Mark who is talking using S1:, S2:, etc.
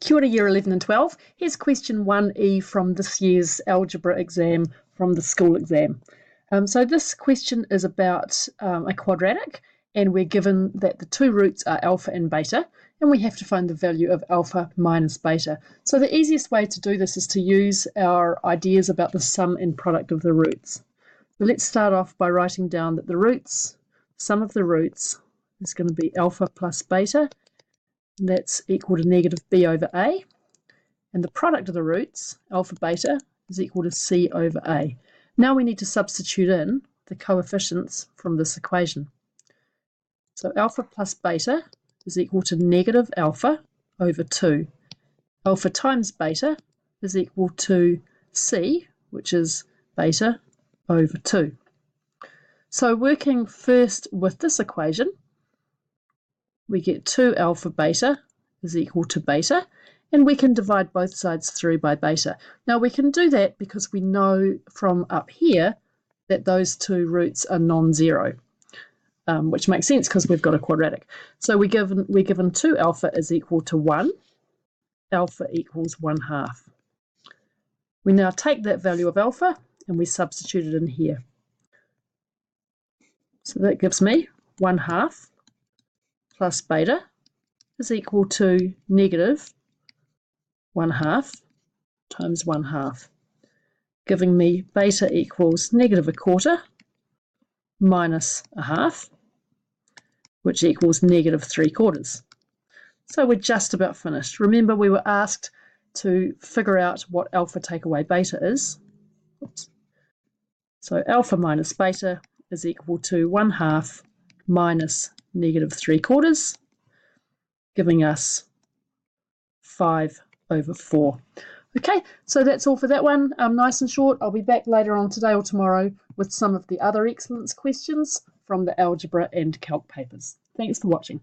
S1: Kia ora Year 11 and 12. Here's question 1E from this year's algebra exam from the school exam. So this question is about a quadratic, and we're given that the two roots are alpha and beta, and we have to find the value of alpha minus beta. So the easiest way to do this is to use our ideas about the sum and product of the roots. So let's start off by writing down that the sum of the roots is going to be alpha plus beta. That's equal to negative b over a, and the product of the roots, alpha beta, is equal to c over a. Now we need to substitute in the coefficients from this equation. So alpha plus beta is equal to negative alpha over 2. Alpha times beta is equal to c, which is beta over 2. So working first with this equation, we get 2 alpha beta is equal to beta, and we can divide both sides through by beta. Now we can do that because we know from up here that those two roots are non-zero, which makes sense because we've got a quadratic. So we're given 2 alpha is equal to 1, alpha equals 1/2. We now take that value of alpha and we substitute it in here. So that gives me 1/2 plus beta is equal to negative 1/2 times 1/2, giving me beta equals negative 1/4 minus 1/2, which equals negative 3/4. So we're just about finished. Remember, we were asked to figure out what alpha take away beta is. Oops. So alpha minus beta is equal to 1/2 minus negative 3/4, giving us 5/4. Okay, so that's all for that one. Nice and short. I'll be back later on today or tomorrow with some of the other excellence questions from the algebra and calc papers. Thanks for watching.